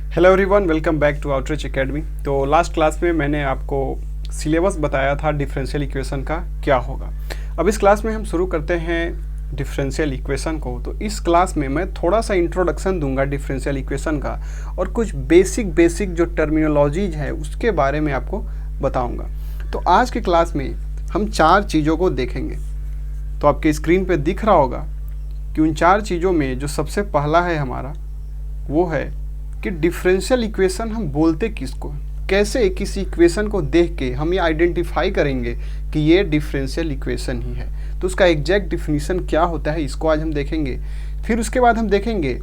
Hello everyone, welcome back to Outreach Academy. तो last class में मैंने आपको सिलेबस बताया था डिफरेंशियल इक्वेशन का क्या होगा। अब इस क्लास में हम शुरू करते हैं डिफरेंशियल इक्वेशन को। तो इस क्लास में मैं थोड़ा सा इंट्रोडक्शन दूंगा डिफरेंशियल इक्वेशन का और कुछ बेसिक जो टर्मिनोलॉजीज है उसके बारे में आपको बताऊंगा। तो आज के क्लास में हम 4 चीज़ों को देखेंगे। तो आपके स्क्रीन पे दिख रहा होगा कि उन 4 चीज़ों में जो सबसे पहला है हमारा वो है कि डिफरेंशियल इक्वेशन हम बोलते किसको, कैसे किसी इक्वेशन को देख के हम ये आइडेंटिफाई करेंगे कि ये डिफरेंशियल इक्वेशन ही है। तो उसका एग्जैक्ट डिफिनीशन क्या होता है इसको आज हम देखेंगे। फिर उसके बाद हम देखेंगे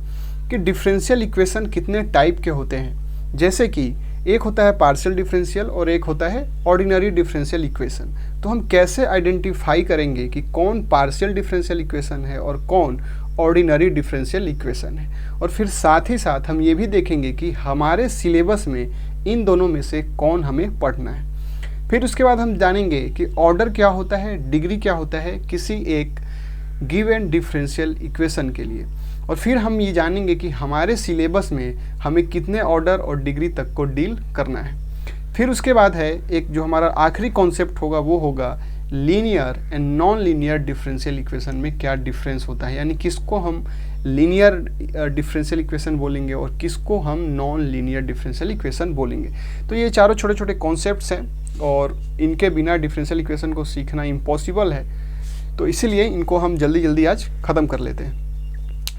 कि डिफरेंशियल इक्वेशन कितने टाइप के होते हैं, जैसे कि एक होता है पार्शियल डिफरेंशियल और एक होता है ऑर्डिनरी डिफरेंशियल इक्वेशन। तो हम कैसे आइडेंटिफाई करेंगे कि कौन पार्शियल डिफरेंशियल इक्वेशन है और कौन ऑर्डिनरी डिफरेंशियल इक्वेशन है। और फिर साथ ही साथ हम ये भी देखेंगे कि हमारे सिलेबस में इन दोनों में से कौन हमें पढ़ना है। फिर उसके बाद हम जानेंगे कि ऑर्डर क्या होता है, डिग्री क्या होता है किसी एक गिवन डिफरेंशियल इक्वेशन के लिए। और फिर हम ये जानेंगे कि हमारे सिलेबस में हमें कितने ऑर्डर और डिग्री तक को डील करना है। फिर उसके बाद है एक जो हमारा आखिरी कॉन्सेप्ट होगा वो होगा linear and non linear differential equation में क्या डिफरेंस होता है, यानी किसको हम लीनियर डिफरेंशियल इक्वेशन बोलेंगे और किसको हम नॉन लीनियर डिफरेंशियल इक्वेशन बोलेंगे। तो ये चारों छोटे छोटे कॉन्सेप्ट्स हैं और इनके बिना डिफरेंशियल इक्वेशन को सीखना इम्पॉसिबल है। तो इसीलिए इनको हम जल्दी जल्दी आज ख़त्म कर लेते हैं।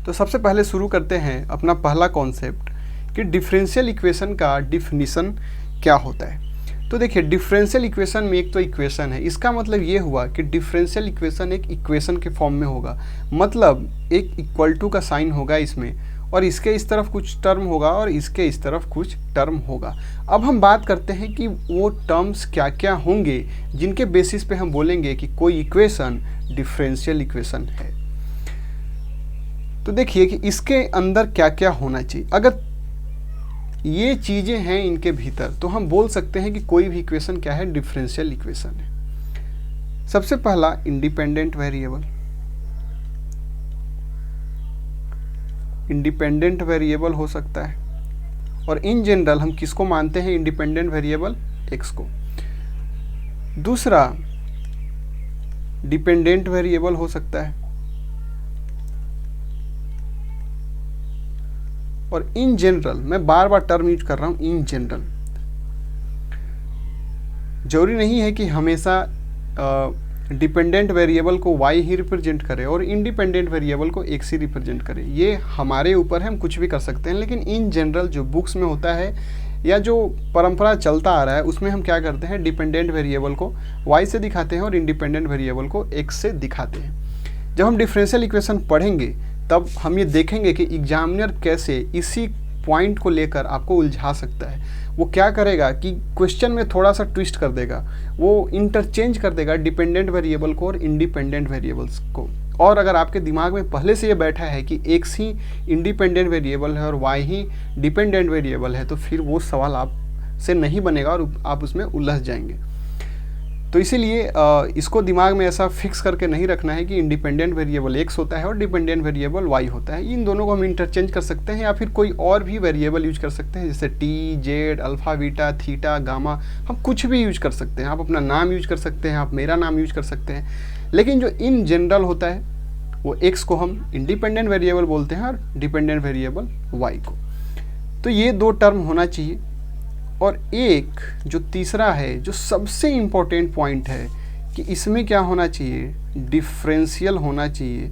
तो सबसे पहले शुरू करते हैं अपना पहला कॉन्सेप्ट कि डिफरेंशियल इक्वेशन का डिफिनीशन क्या होता है। तो देखिए, डिफरेंशियल इक्वेशन में एक तो इक्वेशन है, इसका मतलब ये हुआ कि डिफरेंशियल इक्वेशन एक इक्वेशन के फॉर्म में होगा, मतलब एक इक्वल टू का साइन होगा इसमें और इसके इस तरफ कुछ टर्म होगा और इसके इस तरफ कुछ टर्म होगा। अब हम बात करते हैं कि वो टर्म्स क्या क्या होंगे जिनके बेसिस पे हम बोलेंगे कि कोई इक्वेशन डिफरेंशियल इक्वेशन है। तो देखिए कि इसके अंदर क्या क्या होना चाहिए। अगर ये चीज़ें हैं इनके भीतर तो हम बोल सकते हैं कि कोई भी इक्वेशन क्या है, डिफरेंशियल इक्वेशन है। सबसे पहला इंडिपेंडेंट वेरिएबल। इंडिपेंडेंट वेरिएबल हो सकता है और इन जनरल हम किसको मानते हैं इंडिपेंडेंट वेरिएबल, एक्स को। दूसरा डिपेंडेंट वेरिएबल हो सकता है और इन जनरल, मैं बार बार टर्म यूज कर रहा हूं, इन जनरल। जरूरी नहीं है कि हमेशा डिपेंडेंट वेरिएबल को y ही रिप्रेजेंट करे और इंडिपेंडेंट वेरिएबल को x ही रिप्रेजेंट करे। ये हमारे ऊपर है, हम कुछ भी कर सकते हैं। लेकिन इन जनरल जो बुक्स में होता है या जो परंपरा चलता आ रहा है उसमें हम क्या करते हैं, डिपेंडेंट वेरिएबल को y से दिखाते हैं और इंडिपेंडेंट वेरिएबल को x से दिखाते हैं। जब हम डिफरेंशियल इक्वेशन पढ़ेंगे तब हम ये देखेंगे कि एग्जामिनर कैसे इसी पॉइंट को लेकर आपको उलझा सकता है। वो क्या करेगा कि क्वेश्चन में थोड़ा सा ट्विस्ट कर देगा, वो इंटरचेंज कर देगा डिपेंडेंट वेरिएबल को और इंडिपेंडेंट वेरिएबल्स को। और अगर आपके दिमाग में पहले से ये बैठा है कि x ही इंडिपेंडेंट वेरिएबल है और y ही डिपेंडेंट वेरिएबल है तो फिर वो सवाल आप से नहीं बनेगा और आप उसमें उलझ जाएंगे। तो इसीलिए इसको दिमाग में ऐसा फिक्स करके नहीं रखना है कि इंडिपेंडेंट वेरिएबल x होता है और डिपेंडेंट वेरिएबल y होता है। इन दोनों को हम इंटरचेंज कर सकते हैं या फिर कोई और भी वेरिएबल यूज कर सकते हैं, जैसे t, z, alpha, beta, theta, gamma. हम कुछ भी यूज कर सकते हैं। आप अपना नाम यूज कर सकते हैं, आप मेरा नाम यूज कर सकते हैं। लेकिन जो इन जनरल होता है वो x को हम इंडिपेंडेंट वेरिएबल बोलते हैं और डिपेंडेंट वेरिएबल y को। तो ये 2 टर्म होना चाहिए। और एक जो तीसरा है, जो सबसे इम्पोर्टेंट पॉइंट है कि इसमें क्या होना चाहिए, डिफरेंशियल होना चाहिए।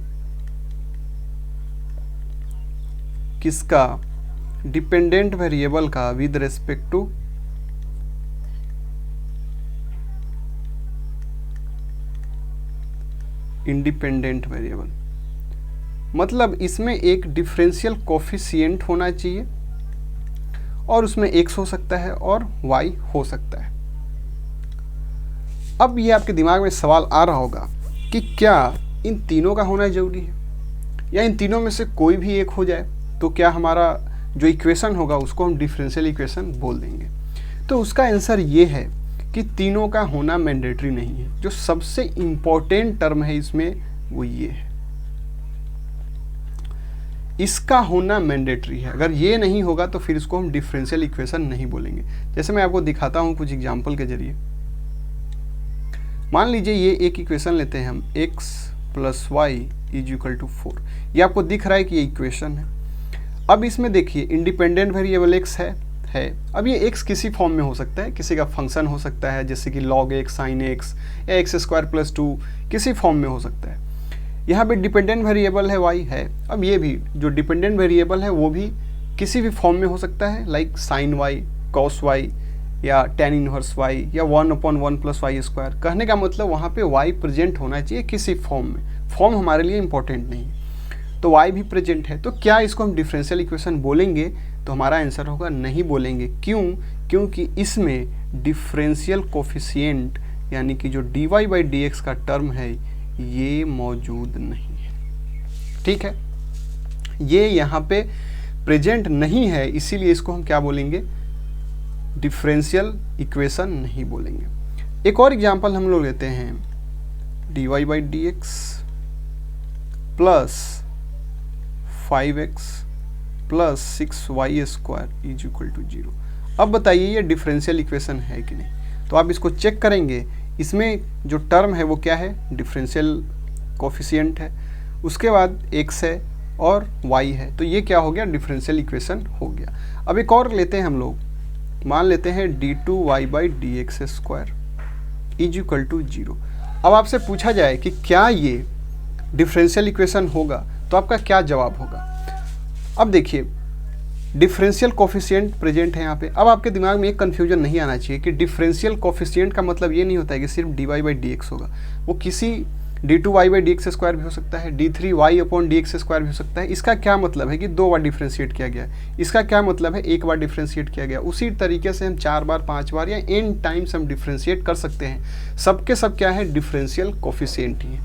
किसका, डिपेंडेंट वेरिएबल का with respect to independent variable. मतलब इसमें एक डिफरेंशियल कोफिशिएंट होना चाहिए और उसमें x हो सकता है और y हो सकता है। अब ये आपके दिमाग में सवाल आ रहा होगा कि क्या इन तीनों का होना जरूरी है या इन तीनों में से कोई भी एक हो जाए तो क्या हमारा जो इक्वेशन होगा उसको हम डिफरेंशियल इक्वेशन बोल देंगे। तो उसका आंसर ये है कि तीनों का होना मैंडेटरी नहीं है। जो सबसे इम्पोर्टेंट टर्म है इसमें वो ये है। इसका होना मैंडेटरी है। अगर ये नहीं होगा तो फिर इसको हम डिफरेंशियल इक्वेशन नहीं बोलेंगे। जैसे मैं आपको दिखाता हूँ कुछ एग्जाम्पल के जरिए। मान लीजिए ये एक इक्वेशन लेते हैं हम, x + y = 4। ये आपको दिख रहा है कि ये इक्वेशन है। अब इसमें देखिए इंडिपेंडेंट वेरिएबल x है। अब ये x किसी फॉर्म में हो सकता है, किसी का फंक्शन हो सकता है, जैसे कि log x, sin x या x² + 2 किसी फॉर्म में हो सकता है। यहाँ पे डिपेंडेंट वेरिएबल है y है। अब ये भी जो डिपेंडेंट वेरिएबल है वो भी किसी भी फॉर्म में हो सकता है, like sin y, cos y या tan इनवर्स y या 1/1 + y²। कहने का मतलब वहाँ पे y प्रेजेंट होना चाहिए किसी फॉर्म में। फॉर्म हमारे लिए इंपॉर्टेंट नहीं है, तो y भी प्रेजेंट है। तो क्या इसको हम डिफरेंशियल इक्वेशन बोलेंगे? तो हमारा आंसर होगा नहीं बोलेंगे। क्यों? क्योंकि इसमें डिफरेंशियल कोफिशिएंट यानी कि जो dy/dx का टर्म है ये मौजूद नहीं है। ठीक है, ये यहाँ पे प्रेजेंट नहीं है, इसीलिए इसको हम क्या बोलेंगे? डिफरेंशियल इक्वेशन नहीं बोलेंगे। एक और एग्जांपल हम लोग लेते हैं, dy/dx + 5x + 6y² = 0। अब बताइए ये डिफरेंशियल इक्वेशन है कि नहीं? तो आप इसको चेक करेंगे। इसमें जो टर्म है वो क्या है? डिफरेंशियल कोफिशिएंट है, उसके बाद x है और y है, तो ये क्या हो गया? डिफरेंशियल इक्वेशन हो गया। अब एक और लेते हैं हम लोग, मान लेते हैं d2y/dx² = 0। अब आपसे पूछा जाए कि क्या ये डिफरेंशियल इक्वेशन होगा, तो आपका क्या जवाब होगा? अब देखिए डिफरेंशियल कोफिशिएंट प्रेजेंट है यहाँ पे। अब आपके दिमाग में एक कन्फ्यूजन नहीं आना चाहिए कि डिफरेंशियल कोफिशिएंट का मतलब ये नहीं होता है कि सिर्फ dy/dx होगा। वो किसी d2y/dx² भी हो सकता है, d3y/dx² भी हो सकता है। इसका क्या मतलब है कि 2 बार डिफ्रेंशिएट किया गया। इसका क्या मतलब है? 1 बार डिफ्रेंशिएट किया गया। उसी तरीके से हम 4 बार, 5 बार या n टाइम्स हम डिफ्रेंशिएट कर सकते हैं। सबके सब क्या है? डिफरेंशियल कोफिशिएंट ही है।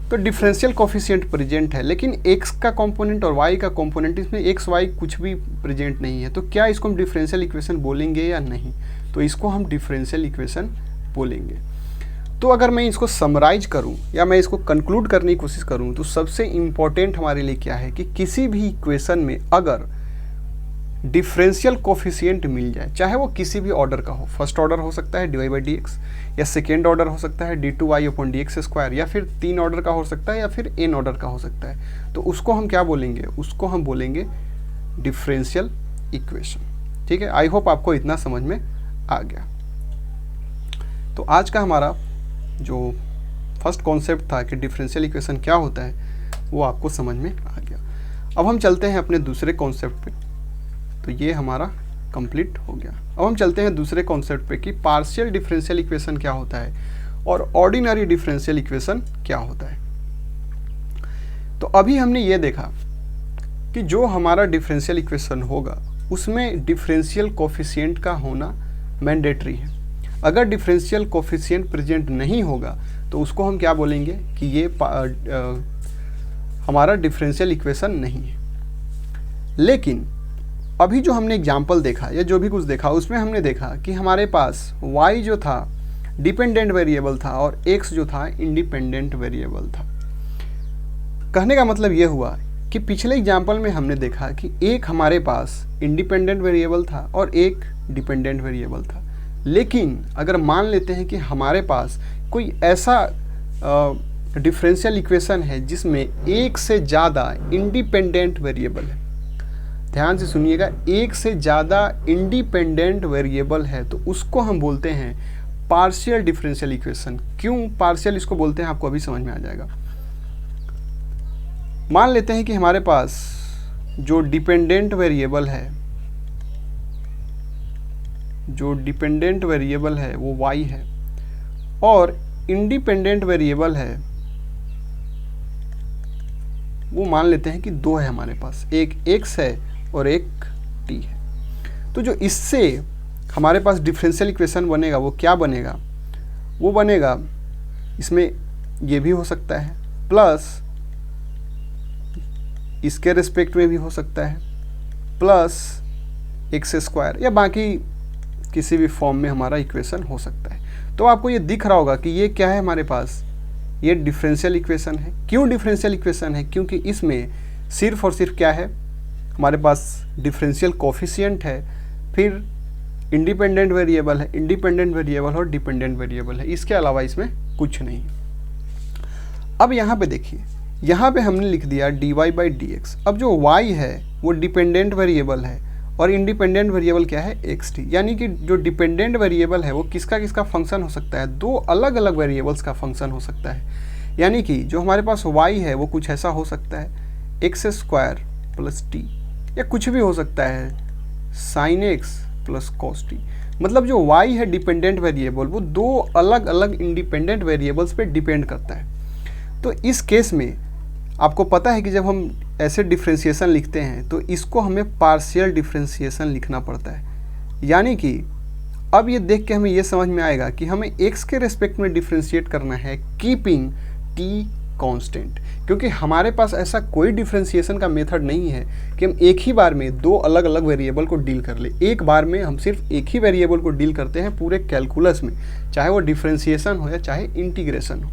तो डिफरेंशियल कोफिशिएंट प्रेजेंट है, लेकिन x का कंपोनेंट और y का कंपोनेंट, इसमें x y कुछ भी प्रेजेंट नहीं है। तो क्या इसको हम डिफरेंशियल इक्वेशन बोलेंगे या नहीं? तो इसको हम डिफरेंशियल इक्वेशन बोलेंगे। तो अगर मैं इसको समराइज करूं या मैं इसको कंक्लूड करने की कोशिश करूं, तो सबसे इम्पॉर्टेंट हमारे लिए क्या है कि किसी भी इक्वेशन में अगर डिफरेंशियल कोफिशिएंट मिल जाए, चाहे वो किसी भी ऑर्डर का हो, फर्स्ट ऑर्डर हो सकता है dy/dx, या सेकेंड ऑर्डर हो सकता है d2y/dx², या फिर 3 ऑर्डर का हो सकता है, या फिर n ऑर्डर का हो सकता है, तो उसको हम क्या बोलेंगे? उसको हम बोलेंगे डिफरेंशियल इक्वेशन। ठीक है, आई होप आपको इतना समझ में आ गया। तो आज का हमारा जो फर्स्ट कॉन्सेप्ट था कि डिफरेंशियल इक्वेशन क्या होता है, वो आपको समझ में आ गया। अब हम चलते हैं अपने दूसरे कॉन्सेप्ट पे। तो ये हमारा कंप्लीट हो गया। अब हम चलते हैं दूसरे कॉन्सेप्ट पे कि पार्शियल डिफरेंशियल इक्वेशन क्या होता है और ऑर्डिनरी डिफरेंशियल इक्वेशन क्या होता है। तो अभी हमने ये देखा कि जो हमारा डिफरेंशियल इक्वेशन होगा उसमें डिफरेंशियल कोफिशिएंट का होना मैंडेटरी है। अगर डिफरेंशियल कोफिशिएंट प्रेजेंट नहीं होगा तो उसको हम क्या बोलेंगे कि ये हमारा डिफरेंशियल इक्वेशन नहीं है। लेकिन अभी जो हमने एग्जाम्पल देखा या जो भी कुछ देखा उसमें हमने देखा कि हमारे पास y जो था डिपेंडेंट वेरिएबल था और x जो था इंडिपेंडेंट वेरिएबल था। कहने का मतलब ये हुआ कि पिछले एग्जाम्पल में हमने देखा कि एक हमारे पास इंडिपेंडेंट वेरिएबल था और एक डिपेंडेंट वेरिएबल था। लेकिन अगर मान लेते हैं कि हमारे पास कोई ऐसा डिफरेंशियल इक्वेशन है जिसमें एक से ज़्यादा इंडिपेंडेंट वेरिएबल है, ध्यान से सुनिएगा, एक से ज़्यादा इंडिपेंडेंट वेरिएबल है, तो उसको हम बोलते हैं पार्शियल डिफरेंशियल इक्वेशन। क्यों पार्शियल इसको बोलते हैं आपको अभी समझ में आ जाएगा। मान लेते हैं कि हमारे पास जो डिपेंडेंट वेरिएबल है, वो y है और इंडिपेंडेंट वेरिएबल है वो मान लेते हैं कि 2 है हमारे पास, एक x है और एक t है। तो जो इससे हमारे पास डिफरेंशियल इक्वेशन बनेगा वो क्या बनेगा? वो बनेगा, इसमें ये भी हो सकता है प्लस इसके रिस्पेक्ट में भी हो सकता है प्लस x² या बाकी किसी भी फॉर्म में हमारा इक्वेशन हो सकता है। तो आपको ये दिख रहा होगा कि ये क्या है हमारे पास, ये डिफरेंशियल इक्वेशन है। क्यों डिफरेंशियल इक्वेशन है? क्योंकि इसमें सिर्फ और सिर्फ क्या है, हमारे पास डिफरेंशियल कोफिशिएंट है, फिर इंडिपेंडेंट वेरिएबल है, इंडिपेंडेंट वेरिएबल और डिपेंडेंट वेरिएबल है, इसके अलावा इसमें कुछ नहीं। अब यहाँ पे देखिए, यहाँ पे हमने लिख दिया dy/dx। अब जो y है वो डिपेंडेंट वेरिएबल है और इंडिपेंडेंट वेरिएबल क्या है, xt। यानी कि जो डिपेंडेंट वेरिएबल है वो किसका किसका फंक्शन हो सकता है, दो अलग अलग वेरिएबल्स का फंक्शन हो सकता है। यानी कि जो हमारे पास y है वो कुछ ऐसा हो सकता है x² + t, या कुछ भी हो सकता है sin x + cos t। मतलब जो y है डिपेंडेंट वेरिएबल वो दो अलग अलग इंडिपेंडेंट वेरिएबल्स पे डिपेंड करता है। तो इस केस में आपको पता है कि जब हम ऐसे डिफ्रेंशिएशन लिखते हैं तो इसको हमें पार्शियल डिफ्रेंशिएशन लिखना पड़ता है। यानी कि अब ये देख के हमें ये समझ में आएगा कि हमें x के रेस्पेक्ट में डिफ्रेंशिएट करना है कीपिंग t कांस्टेंट, क्योंकि हमारे पास ऐसा कोई डिफ्रेंशिएशन का मेथड नहीं है कि हम एक ही बार में दो अलग अलग वेरिएबल को डील कर ले। एक बार में हम सिर्फ एक ही वेरिएबल को डील करते हैं पूरे कैलकुलस में, चाहे वो डिफ्रेंशिएशन हो या चाहे इंटीग्रेशन हो।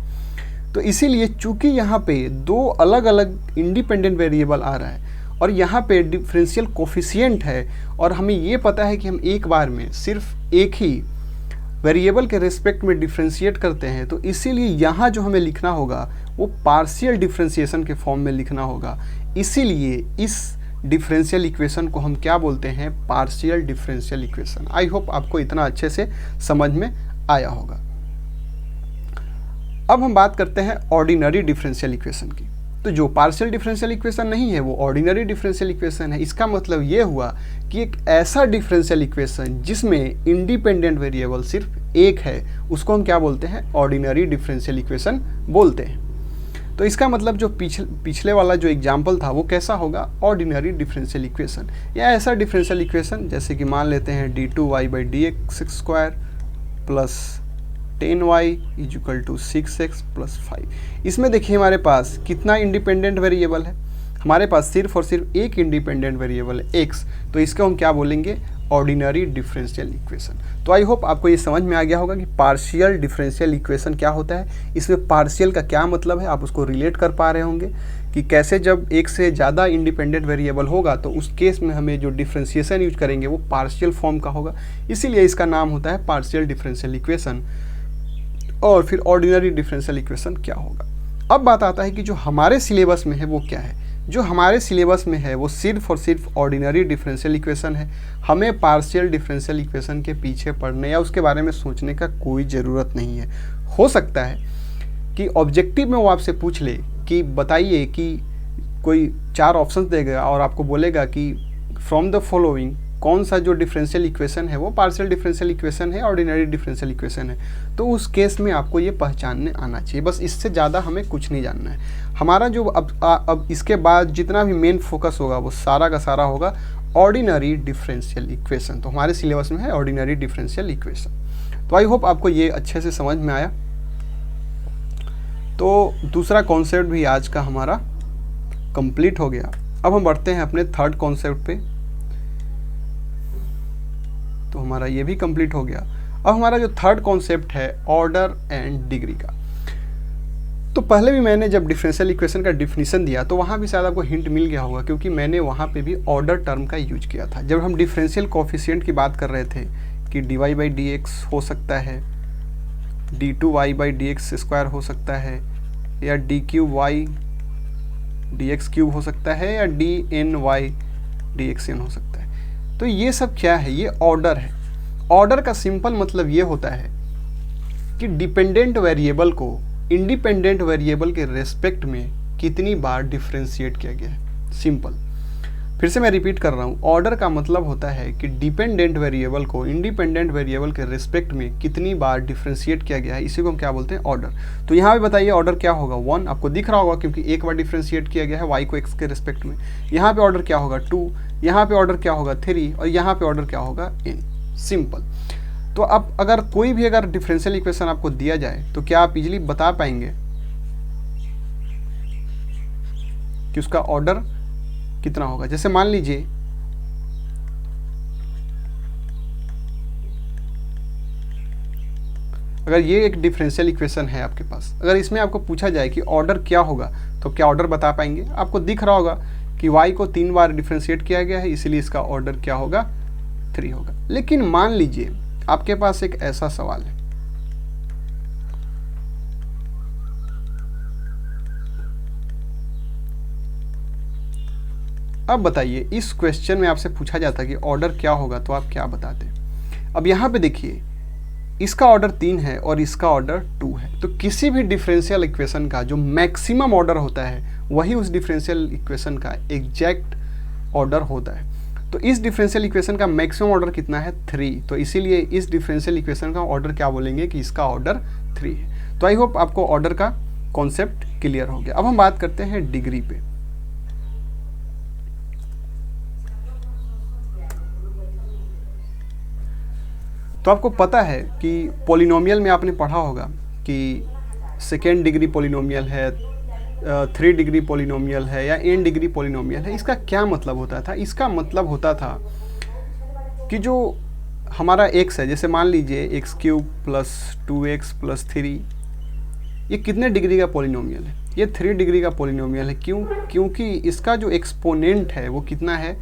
तो इसीलिए चूंकि यहाँ पे दो अलग अलग इंडिपेंडेंट वेरिएबल आ रहा है और यहाँ पे डिफरेंशियल कोफिशिएंट है और हमें ये पता है कि हम एक बार में सिर्फ एक ही वेरिएबल के रिस्पेक्ट में डिफ्रेंशिएट करते हैं, तो इसीलिए यहाँ जो हमें लिखना होगा वो पार्शियल डिफ्रेंशिएशन के फॉर्म में लिखना होगा। इसीलिए इस डिफरेंशियल इक्वेशन को हम क्या बोलते हैं, partial differential equation. I hope आपको इतना अच्छे से समझ में आया होगा। अब हम बात करते हैं ऑर्डिनरी डिफरेंशियल इक्वेशन की। तो जो पार्शियल डिफरेंशियल इक्वेशन नहीं है वो ऑर्डिनरी डिफरेंशियल इक्वेशन है। इसका मतलब ये हुआ कि एक ऐसा डिफरेंशियल इक्वेशन जिसमें इंडिपेंडेंट वेरिएबल सिर्फ एक है उसको हम क्या बोलते हैं, ऑर्डिनरी डिफरेंशियल इक्वेशन बोलते हैं। तो इसका मतलब जो पिछले वाला जो एग्जाम्पल था वो कैसा होगा, ऑर्डिनरी डिफरेंशियल इक्वेशन, या ऐसा डिफरेंशियल इक्वेशन जैसे कि मान लेते हैं d2y/dx² प्लस 10y = 6x + 5। इसमें देखिए हमारे पास कितना इंडिपेंडेंट वेरिएबल है, हमारे पास सिर्फ और सिर्फ एक इंडिपेंडेंट वेरिएबल है x। तो इसको हम क्या बोलेंगे, ऑर्डिनरी डिफरेंशियल इक्वेशन। तो आई होप आपको ये समझ में आ गया होगा कि पार्शियल डिफरेंशियल इक्वेशन क्या होता है, इसमें पार्शियल का क्या मतलब है, आप उसको रिलेट कर पा रहे होंगे कि कैसे जब एक से ज़्यादा इंडिपेंडेंट वेरिएबल होगा तो उस केस में हमें जो डिफरेंशिएशन यूज करेंगे वो पार्शियल फॉर्म का होगा, इसीलिए इसका नाम होता है पार्शियल डिफरेंशियल इक्वेशन। और फिर ऑर्डिनरी डिफरेंशियल इक्वेशन क्या होगा। अब बात आता है कि जो हमारे सिलेबस में है वो क्या है। जो हमारे सिलेबस में है वो सिर्फ और सिर्फ ऑर्डिनरी डिफरेंशियल इक्वेशन है। हमें पार्शियल डिफरेंशियल इक्वेशन के पीछे पढ़ने या उसके बारे में सोचने का कोई ज़रूरत नहीं है। हो सकता है कि ऑब्जेक्टिव में वो आपसे पूछ ले कि बताइए कि कोई 4 ऑप्शन देगा और आपको बोलेगा कि फ्रॉम द फॉलोइंग कौन सा जो डिफरेंशियल इक्वेशन है वो पार्शियल डिफरेंशियल इक्वेशन है, ऑर्डिनरी डिफरेंशियल इक्वेशन है। तो उस केस में आपको ये पहचानने आना चाहिए, बस इससे ज़्यादा हमें कुछ नहीं जानना है। हमारा जो अब इसके बाद जितना भी मेन फोकस होगा वो सारा का सारा होगा ऑर्डिनरी डिफरेंशियल इक्वेशन। तो हमारे सिलेबस में है ऑर्डिनरी डिफरेंशियल इक्वेशन। तो आई होप आपको ये अच्छे से समझ में आया। तो दूसरा कॉन्सेप्ट भी आज का हमारा कंप्लीट हो गया। अब हम बढ़ते हैं अपने थर्ड कॉन्सेप्ट पे। तो हमारा ये भी कंप्लीट हो गया। अब हमारा जो थर्ड कॉन्सेप्ट है ऑर्डर एंड डिग्री का। तो पहले भी मैंने जब डिफरेंशियल इक्वेशन का डिफिनीशन दिया तो वहाँ भी शायद आपको हिंट मिल गया होगा, क्योंकि मैंने वहाँ पे भी ऑर्डर टर्म का यूज किया था। जब हम डिफरेंशियल कोफिशिएंट की बात कर रहे थे कि dy/dx हो सकता है, d2y/dx² हो सकता है, या d3y/dx³ हो सकता है, या dny/dxn हो सकता है। तो ये सब क्या है, ये ऑर्डर है। ऑर्डर का सिंपल मतलब ये होता है कि डिपेंडेंट वेरिएबल को इंडिपेंडेंट वेरिएबल के रेस्पेक्ट में कितनी बार डिफरेंशिएट किया गया है। सिंपल, फिर से मैं रिपीट कर रहा हूँ, ऑर्डर का मतलब होता है कि डिपेंडेंट वेरिएबल को इंडिपेंडेंट वेरिएबल के रेस्पेक्ट में कितनी बार डिफरेंशिएट किया गया है, इसी को हम क्या बोलते हैं, ऑर्डर। तो यहाँ भी बताइए ऑर्डर क्या होगा, 1 आपको दिख रहा होगा क्योंकि एक बार डिफरेंशिएट किया गया है y को x के रेस्पेक्ट में। यहाँ पे ऑर्डर क्या होगा 2, यहाँ पे ऑर्डर क्या होगा 3 और यहाँ पे ऑर्डर क्या होगा n। सिंपल। तो अब अगर कोई भी अगर डिफरेंशियल इक्वेशन आपको दिया जाए तो क्या आप इजीली बता पाएंगे कि उसका ऑर्डर कितना होगा। जैसे मान लीजिए अगर ये एक डिफरेंशियल इक्वेशन है आपके पास, अगर इसमें आपको पूछा जाए कि ऑर्डर क्या होगा तो क्या ऑर्डर बता पाएंगे। आपको दिख रहा होगा कि y को 3 बार डिफ्रेंशिएट किया गया है, इसीलिए इसका ऑर्डर क्या होगा, 3 होगा। लेकिन मान लीजिए आपके पास एक ऐसा सवाल है, अब बताइए इस क्वेश्चन में आपसे पूछा जाता कि ऑर्डर क्या होगा, तो आप क्या बताते। अब यहाँ पे देखिए इसका ऑर्डर 3 है और इसका ऑर्डर 2 है, तो किसी भी डिफरेंशियल इक्वेशन का जो मैक्सिमम ऑर्डर होता है वही उस डिफरेंशियल इक्वेशन का एग्जैक्ट ऑर्डर होता है। तो इस डिफरेंशियल इक्वेशन का मैक्सिमम ऑर्डर कितना है, 3, तो इसीलिए इस डिफरेंशियल इक्वेशन का ऑर्डर क्या बोलेंगे कि इसका ऑर्डर 3 है। तो आई होप आपको ऑर्डर का कॉन्सेप्ट क्लियर हो गया। अब हम बात करते हैं डिग्री पे। तो आपको पता है कि पॉलिनोमियल में आपने पढ़ा होगा कि सेकेंड डिग्री पॉलिनोमियल है, 3 डिग्री पॉलिनोमियल है या n डिग्री पॉलिनोमियल है। इसका क्या मतलब होता था, इसका मतलब होता था कि जो हमारा x है, जैसे मान लीजिए x³ + 2x + 3, ये कितने डिग्री का पॉलिनोमियल है, ये 3 डिग्री का पॉलिनोमियल है। क्यों, क्योंकि इसका जो एक्सपोनेंट है वो कितना है,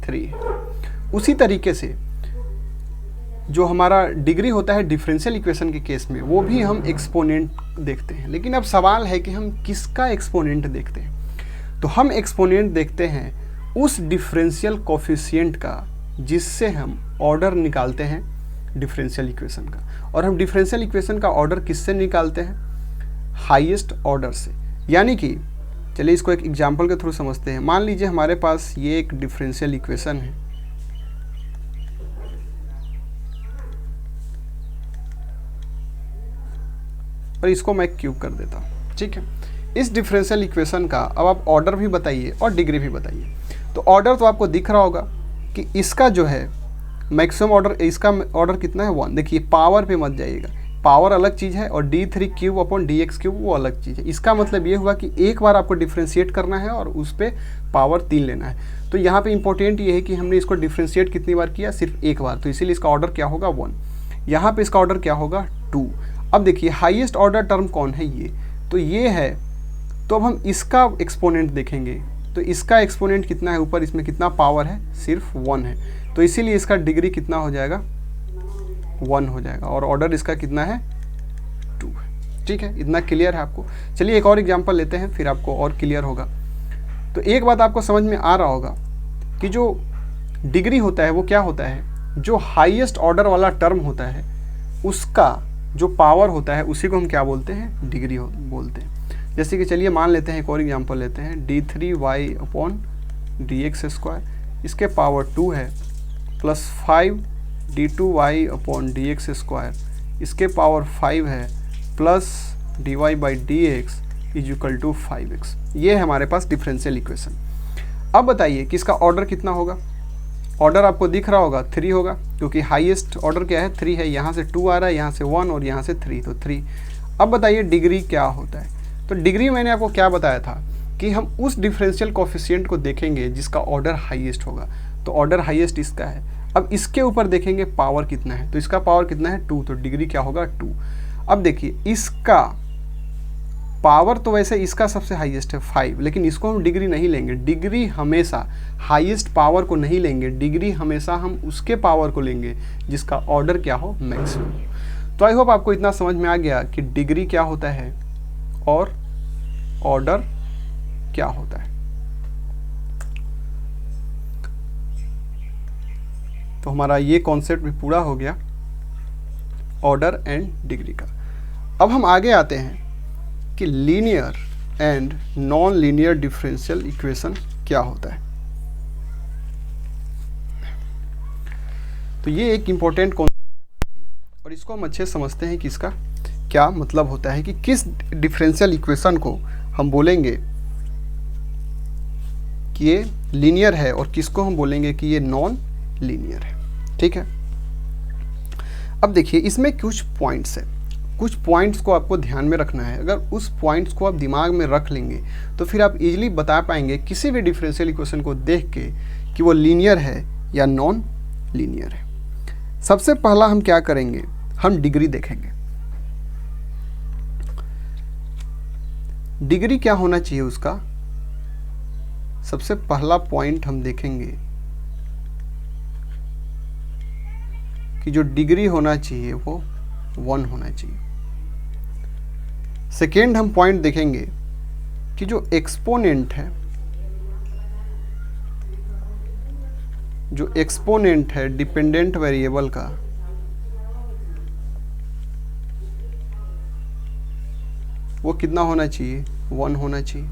3 है। उसी तरीके से जो हमारा डिग्री होता है डिफरेंशियल इक्वेशन के केस में, वो भी हम एक्सपोनेंट देखते हैं। लेकिन अब सवाल है कि हम किसका एक्सपोनेंट देखते हैं। तो हम एक्सपोनेंट देखते हैं उस डिफरेंशियल कोफिशिएंट का जिससे हम ऑर्डर निकालते हैं डिफरेंशियल इक्वेशन का। और हम डिफरेंशियल इक्वेशन का ऑर्डर किससे निकालते हैं, हाईएस्ट ऑर्डर से। यानी कि चलिए इसको एक एग्जांपल के थ्रू समझते हैं। मान लीजिए हमारे पास ये एक डिफरेंशियल इक्वेशन है, और इसको मैं क्यूब कर देता हूँ, ठीक है। इस डिफरेंशियल इक्वेशन का अब आप ऑर्डर भी बताइए और डिग्री भी बताइए। तो ऑर्डर तो आपको दिख रहा होगा कि इसका जो है मैक्सिमम ऑर्डर, इसका ऑर्डर कितना है, 1। देखिए पावर पे मत जाइएगा, पावर अलग चीज़ है और d3³ वो अलग चीज़ है। इसका मतलब ये हुआ कि एक बार आपको डिफ्रेंशिएट करना है और उस पर पावर 3 लेना है। तो यहाँ पे इंपॉर्टेंट ये है कि हमने इसको डिफ्रेंशिएट कितनी बार किया, सिर्फ एक बार, तो इसीलिए इसका ऑर्डर क्या होगा, 1। यहाँ पे इसका ऑर्डर क्या होगा, 2। अब देखिए हाईएस्ट ऑर्डर टर्म कौन है, ये तो ये है। तो अब हम इसका एक्सपोनेंट देखेंगे, तो इसका एक्सपोनेंट कितना है ऊपर, इसमें कितना पावर है, सिर्फ 1 है। तो इसीलिए इसका डिग्री कितना हो जाएगा, 1 हो जाएगा, और ऑर्डर इसका कितना है, 2 है। ठीक है, इतना क्लियर है आपको। चलिए एक और एग्जांपल लेते हैं, फिर आपको और क्लियर होगा। तो एक बात आपको समझ में आ रहा होगा कि जो डिग्री होता है वो क्या होता है, जो हाईएस्ट ऑर्डर वाला टर्म होता है उसका जो पावर होता है उसी को हम क्या बोलते हैं, डिग्री बोलते हैं। जैसे कि चलिए मान लेते हैं एक और एग्जांपल लेते हैं, d3y/dx², इसके पावर 2 है, प्लस 5d2y/dx², इसके पावर 5 है, प्लस dy/dx = 5x। ये है हमारे पास डिफरेंशियल इक्वेशन। अब बताइए कि इसका ऑर्डर कितना होगा। ऑर्डर आपको दिख रहा होगा, 3 होगा, क्योंकि हाईएस्ट ऑर्डर क्या है, 3 है। यहाँ से 2 आ रहा है, यहाँ से 1 और यहाँ से 3, तो 3। अब बताइए डिग्री क्या होता है। तो डिग्री मैंने आपको क्या बताया था कि हम उस डिफरेंशियल कोफिशिएंट को देखेंगे जिसका ऑर्डर हाईएस्ट होगा। तो ऑर्डर हाईएस्ट इसका है। अब इसके ऊपर देखेंगे पावर कितना है, तो इसका पावर कितना है, 2, तो डिग्री क्या होगा, 2। अब देखिए इसका पावर तो वैसे इसका सबसे हाईएस्ट है 5, लेकिन इसको हम डिग्री नहीं लेंगे। डिग्री हमेशा हाईएस्ट पावर को नहीं लेंगे, डिग्री हमेशा हम उसके पावर को लेंगे जिसका ऑर्डर क्या हो, मैक्सिमम। तो आई होप आपको इतना समझ में आ गया कि डिग्री क्या होता है और ऑर्डर क्या होता है। तो हमारा ये कॉन्सेप्ट भी पूरा हो गया ऑर्डर एंड डिग्री का। अब हम आगे आते हैं कि linear and non linear differential equation क्या होता है। तो ये एक इम्पोर्टेंट कॉन्सेप्ट है और इसको हम अच्छे समझते हैं कि इसका क्या मतलब होता है, कि किस डिफरेंशियल इक्वेशन को हम बोलेंगे कि ये लीनियर है और किसको हम बोलेंगे कि ये नॉन लीनियर है। ठीक है, अब देखिए इसमें कुछ पॉइंट्स है, कुछ पॉइंट्स को आपको ध्यान में रखना है। अगर उस पॉइंट्स को आप दिमाग में रख लेंगे तो फिर आप इजीली बता पाएंगे किसी भी डिफरेंशियल इक्वेशन को देख के कि वो लीनियर है या नॉन लीनियर है। सबसे पहला हम क्या करेंगे, हम डिग्री देखेंगे। डिग्री क्या होना चाहिए उसका, सबसे पहला पॉइंट हम देखेंगे कि जो डिग्री होना चाहिए वो 1 होना चाहिए। सेकेंड हम पॉइंट देखेंगे कि जो एक्सपोनेंट है, डिपेंडेंट वेरिएबल का, वो कितना होना चाहिए, 1 होना चाहिए।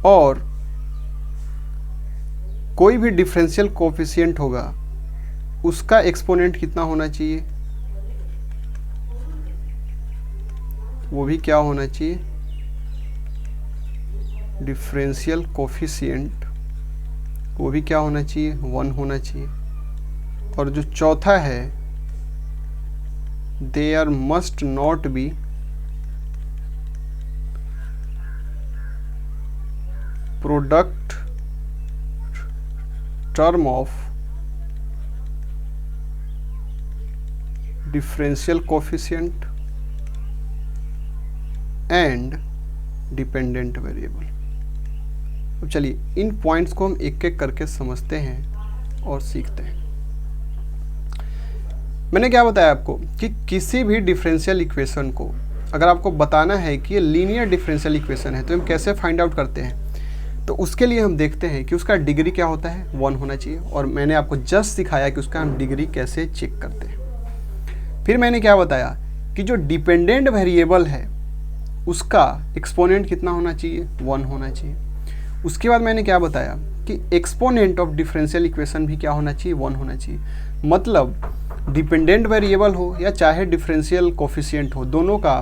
और कोई भी डिफरेंशियल कोफिशिएंट होगा उसका एक्सपोनेंट कितना होना चाहिए, वो भी क्या होना चाहिए, डिफरेंशियल कोफिशिएंट, वो भी क्या होना चाहिए, 1 होना चाहिए। और जो चौथा है, there must not be product term of differential coefficient and dependent variable. अब चलिए इन पॉइंट्स को हम एक एक करके समझते हैं और सीखते हैं। मैंने क्या बताया आपको कि किसी भी डिफरेंशियल इक्वेशन को अगर आपको बताना है कि ये लीनियर डिफरेंशियल इक्वेशन है तो हम कैसे फाइंड आउट करते हैं, तो उसके लिए हम देखते हैं कि उसका डिग्री क्या होता है, 1 होना चाहिए। और मैंने आपको जस्ट सिखाया कि उसका हम डिग्री कैसे चेक करते हैं। फिर मैंने क्या बताया कि जो डिपेंडेंट वेरिएबल है उसका एक्सपोनेंट कितना होना चाहिए, 1 होना चाहिए। उसके बाद मैंने क्या बताया कि एक्सपोनेंट ऑफ डिफरेंशियल इक्वेशन भी क्या होना चाहिए, 1 होना चाहिए। मतलब डिपेंडेंट वेरिएबल हो या चाहे डिफरेंशियल कोफिशिएंट हो, दोनों का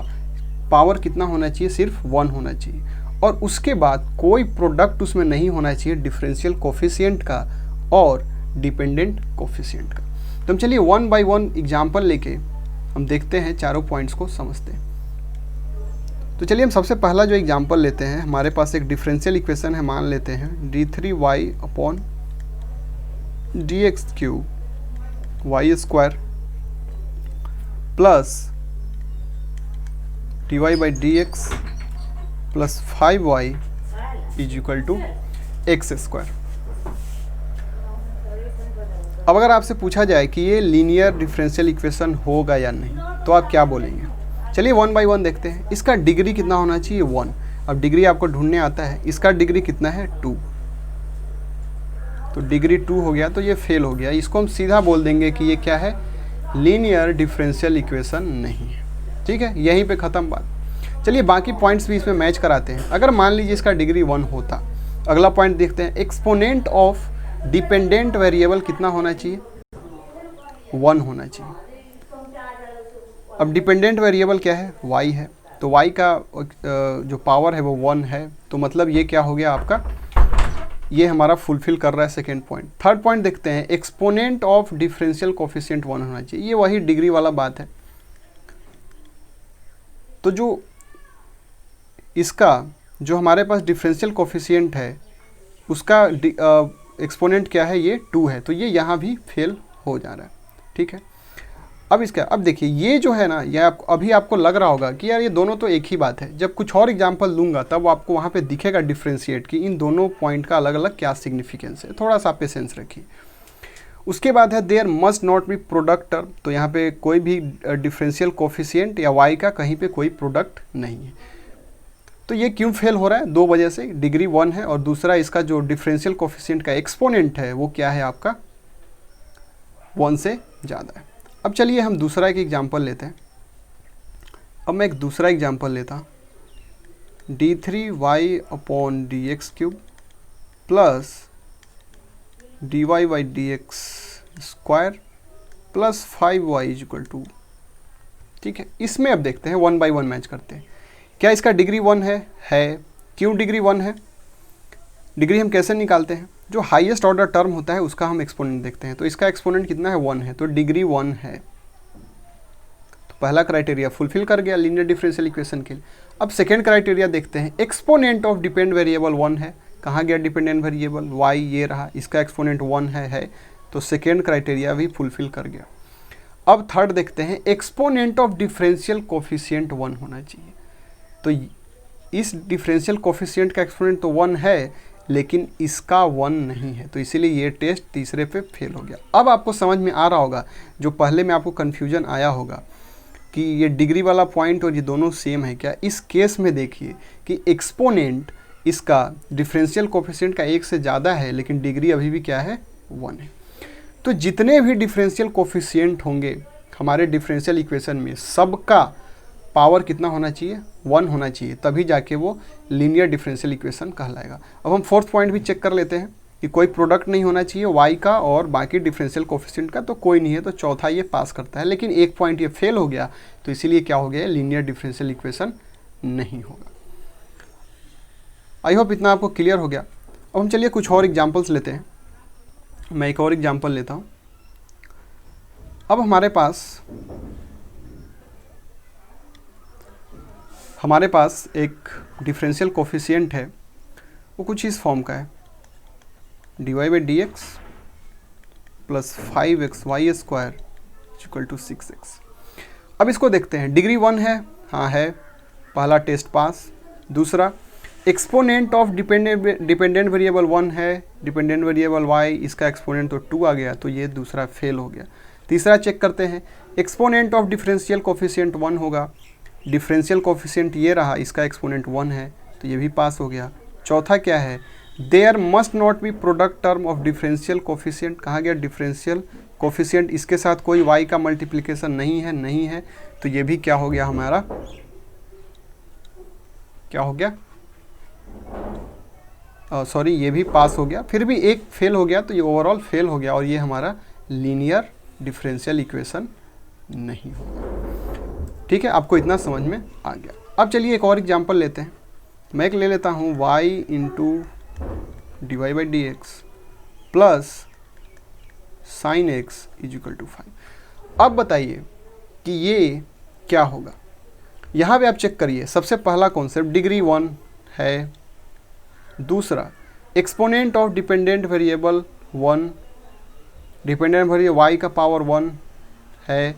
पावर कितना होना चाहिए, सिर्फ 1 होना चाहिए। और उसके बाद कोई प्रोडक्ट उसमें नहीं होना चाहिए डिफरेंशियल कोफिशिएंट का और डिपेंडेंट कोफिशिएंट का। तो हम चलिए 1 बाय 1 एग्जाम्पल लेके हम देखते हैं, चारों पॉइंट्स को समझते हैं। तो चलिए हम सबसे पहला जो एग्जाम्पल लेते हैं, हमारे पास एक डिफरेंशियल इक्वेशन है, मान लेते हैं d3y upon dx cube Y square plus dy by dx plus 5y is equal to X square. अब अगर आपसे पूछा जाए कि ये लीनियर डिफरेंशियल इक्वेशन होगा या नहीं, तो आप क्या बोलेंगे। चलिए 1 बाई 1 देखते हैं। इसका डिग्री कितना होना चाहिए, 1। अब डिग्री आपको ढूंढने आता है, इसका डिग्री कितना है, 2। तो डिग्री 2 हो गया तो ये फेल हो गया। इसको हम सीधा बोल देंगे कि ये क्या है, लीनियर डिफरेंशियल इक्वेशन नहीं है। ठीक है, यहीं पे ख़त्म बात। चलिए बाकी पॉइंट्स भी इसमें मैच कराते हैं। अगर मान लीजिए इसका डिग्री 1 होता, अगला पॉइंट देखते हैं, एक्सपोनेंट ऑफ डिपेंडेंट वेरिएबल कितना होना चाहिए, 1 होना चाहिए। अब डिपेंडेंट वेरिएबल क्या है, y है, तो y का जो पावर है वो 1 है। तो मतलब ये क्या हो गया आपका, ये हमारा फुलफिल कर रहा है सेकेंड पॉइंट। थर्ड पॉइंट देखते हैं, एक्सपोनेंट ऑफ डिफरेंशियल कोफिशिएंट 1 होना चाहिए। ये वही डिग्री वाला बात है। तो जो इसका जो हमारे पास डिफरेंशियल कोफिशिएंट है उसका एक्सपोनेंट क्या है, ये 2 है। तो ये यहाँ भी फेल हो जा रहा है। ठीक है, अब देखिए ये जो है ना, ये अभी आपको लग रहा होगा कि यार ये दोनों तो एक ही बात है। जब कुछ और एग्जांपल दूंगा तब आपको वहाँ पे दिखेगा डिफ्रेंशिएट कि इन दोनों पॉइंट का अलग अलग क्या सिग्निफिकेंस है। थोड़ा सा पेशेंस रखिए। उसके बाद है there must not be product term. तो यहाँ पे कोई भी डिफरेंशियल कोफिशिएंट या वाई का कहीं पे कोई प्रोडक्ट नहीं है। तो ये क्यों फेल हो रहा है, 2 वजह से। डिग्री 1 है और दूसरा इसका जो डिफरेंशियल कोफिशिएंट का एक्सपोनेंट है वो क्या है आपका, 1 से ज़्यादा है। अब चलिए हम दूसरा एक एग्जांपल लेते हैं। अब मैं एक दूसरा एग्जांपल लेता, d3y upon dx cube plus dy by dx square plus 5y is equal to. ठीक है, इसमें अब देखते हैं 1 बाई 1 मैच करते हैं। क्या इसका डिग्री 1 है। क्यों डिग्री 1 है, डिग्री हम कैसे निकालते हैं, जो हाईएस्ट ऑर्डर टर्म होता है उसका हम एक्सपोनेंट देखते हैं। तो इसका एक्सपोनेंट कितना है, 1 है, तो डिग्री 1 है। तो पहला क्राइटेरिया फुलफिल कर गया लीनियर डिफरेंशियल इक्वेशन के लिए। अब सेकेंड क्राइटेरिया देखते हैं, एक्सपोनेंट ऑफ डिपेंड वेरिएबल 1 है। कहाँ गया डिपेंडेंट वेरिएबल, y, ये रहा, इसका एक्सपोनेंट 1 है। तो सेकेंड क्राइटेरिया भी फुलफिल कर गया। अब थर्ड देखते हैं, एक्सपोनेंट ऑफ डिफरेंशियल कोफिशिएंट 1 होना चाहिए। तो इस डिफरेंशियल कोफिशिएंट का एक्सपोनेंट तो 1 है, लेकिन इसका 1 नहीं है, तो इसीलिए ये टेस्ट तीसरे पे फेल हो गया। अब आपको समझ में आ रहा होगा, जो पहले में आपको कन्फ्यूजन आया होगा कि ये डिग्री वाला पॉइंट और ये दोनों सेम है क्या। इस केस में देखिए कि एक्सपोनेंट इसका डिफरेंशियल कोफिशिएंट का 1 से ज़्यादा है, लेकिन डिग्री अभी भी क्या है, 1 है। तो जितने भी डिफरेंशियल कोफिशिएंट होंगे हमारे डिफरेंशियल इक्वेशन में, सबका पावर कितना होना चाहिए, 1 होना चाहिए, तभी जाके वो लीनियर डिफरेंशियल इक्वेशन कहलाएगा। अब हम फोर्थ पॉइंट भी चेक कर लेते हैं कि कोई प्रोडक्ट नहीं होना चाहिए y का और बाकी डिफरेंशियल कोफिशिएंट का, तो कोई नहीं है, तो चौथा ये पास करता है। लेकिन एक पॉइंट ये फेल हो गया, तो इसीलिए क्या हो गया, लीनियर डिफरेंशियल इक्वेशन नहीं होगा। आई होप इतना आपको क्लियर हो गया। अब हम चलिए कुछ और एग्जाम्पल्स लेते हैं। मैं एक और एग्जाम्पल लेता हूँ। अब हमारे पास एक डिफरेंशियल कोफिशिएंट है, वो कुछ इस फॉर्म का है, dy by D X plus 5xy² equal to 6x। अब इसको देखते हैं, डिग्री 1 है, हाँ है, पहला टेस्ट पास। दूसरा, एक्सपोनेंट ऑफ डिपेंडेंट वेरिएबल 1 है, डिपेंडेंट वेरिएबल y, इसका एक्सपोनेंट तो 2 आ गया, तो ये दूसरा फेल हो गया। तीसरा चेक करते हैं, एक्सपोनेंट ऑफ डिफरेंशियल कोफिशिएंट 1 होगा, डिफरेंशियल कोफिशिएंट ये रहा, इसका एक्सपोनेंट 1 है, तो ये भी पास हो गया। चौथा क्या है, there must not be product term of differential coefficient, कहा गया डिफरेंशियल कोफिशिएंट इसके साथ कोई y का मल्टीप्लिकेशन नहीं है, तो ये भी क्या हो गया हमारा, क्या हो गया, सॉरी, ये भी पास हो गया। फिर भी एक फेल हो गया, तो ये ओवरऑल फेल हो गया, और ये हमारा लीनियर डिफरेंशियल इक्वेशन नहीं होगा। ठीक है, आपको इतना समझ में आ गया। अब चलिए एक और एग्जांपल लेते हैं। मैं एक ले लेता हूँ y into D Y by D X plus sine X is equal to 5। अब बताइए कि ये क्या होगा। यहाँ पे आप चेक करिए, सबसे पहला कॉन्सेप्ट डिग्री 1 है, दूसरा exponent of dependent variable 1, dependent variable y का पावर 1 है,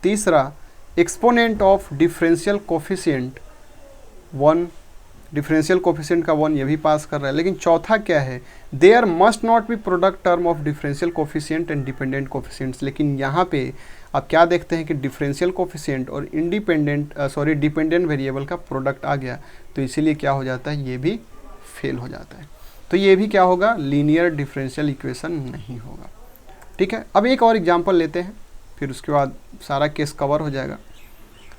तीसरा exponent of differential coefficient 1, differential coefficient का 1, ये भी पास कर रहा है। लेकिन चौथा क्या है, there must not be product term of differential coefficient and dependent coefficients. लेकिन यहाँ पे आप क्या देखते हैं कि डिफरेंशियल कोफिशिएंट और डिपेंडेंट वेरिएबल का प्रोडक्ट आ गया, तो इसीलिए क्या हो जाता है, ये भी फेल हो जाता है। तो ये भी क्या होगा, लीनियर डिफरेंशियल इक्वेशन नहीं होगा। ठीक है, अब एक और एग्जांपल लेते हैं, फिर उसके बाद सारा केस कवर हो जाएगा।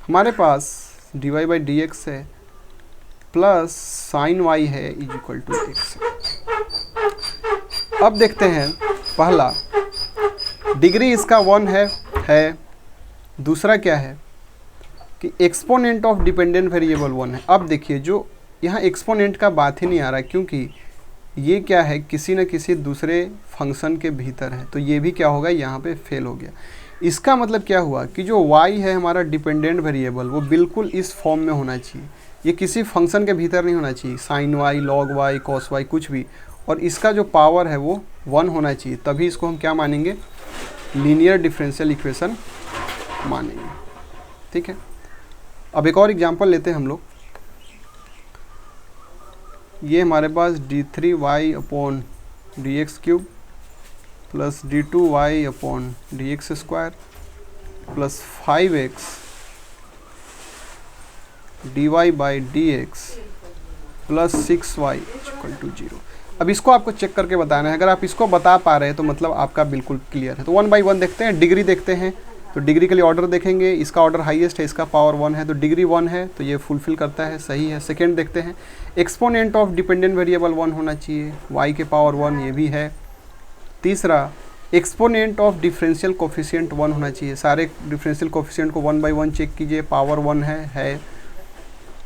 हमारे पास dy बाई डी एक्स है प्लस साइन y है इज इक्वल टू x। अब देखते हैं, पहला डिग्री इसका 1 है, दूसरा क्या है कि एक्सपोनेंट ऑफ डिपेंडेंट वेरिएबल 1 है। अब देखिए, जो यहाँ एक्सपोनेंट का बात ही नहीं आ रहा है, क्योंकि ये क्या है, किसी न किसी दूसरे फंक्शन के भीतर है, तो ये भी क्या होगा, यहाँ पे फेल हो गया। इसका मतलब क्या हुआ कि जो y है हमारा डिपेंडेंट वेरिएबल, वो बिल्कुल इस फॉर्म में होना चाहिए, ये किसी फंक्शन के भीतर नहीं होना चाहिए, sine y, log y, cos y, कुछ भी, और इसका जो पावर है वो 1 होना चाहिए, तभी इसको हम क्या मानेंगे, लीनियर डिफरेंशियल इक्वेशन मानेंगे। ठीक है, अब एक और एग्जांपल लेते हैं हम लोग। ये हमारे पास d3y upon D X cube plus d2y upon D X square plus 5x dy by D X plus 6y equal to 0। अब इसको आपको चेक करके बताना है। अगर आप इसको बता पा रहे हैं तो मतलब आपका बिल्कुल क्लियर है। तो 1 बाई 1 देखते हैं, डिग्री देखते हैं। तो डिग्री के लिए ऑर्डर देखेंगे, इसका ऑर्डर हाईएस्ट है, इसका पावर 1 है, तो डिग्री 1 है, तो ये फुलफिल करता है, सही है। सेकेंड देखते हैं, एक्सपोनेंट ऑफ डिपेंडेंट वेरिएबल 1 होना चाहिए, y के पावर 1, ये भी है। तीसरा, एक्सपोनेंट ऑफ डिफरेंशियल कोफिशिएंट 1 होना चाहिए, सारे डिफरेंशियल कोफिशिएंट को 1 बाई 1 चेक कीजिए, पावर 1 है।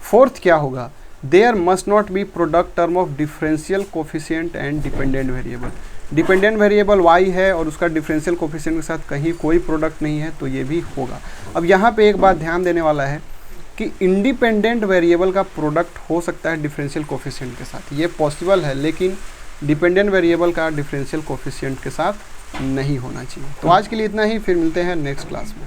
फोर्थ क्या होगा, there must not be product term of differential coefficient and dependent variable. Dependent variable y है और उसका डिफरेंशियल कोफिशिएंट के साथ कहीं कोई प्रोडक्ट नहीं है, तो ये भी होगा। अब यहाँ पे एक बात ध्यान देने वाला है कि इंडिपेंडेंट वेरिएबल का प्रोडक्ट हो सकता है डिफरेंशियल कोफिशिएंट के साथ, ये पॉसिबल है, लेकिन डिपेंडेंट वेरिएबल का डिफरेंशियल कोफिशिएंट के साथ नहीं होना चाहिए। तो आज के लिए इतना ही, फिर मिलते हैं नेक्स्ट क्लास में।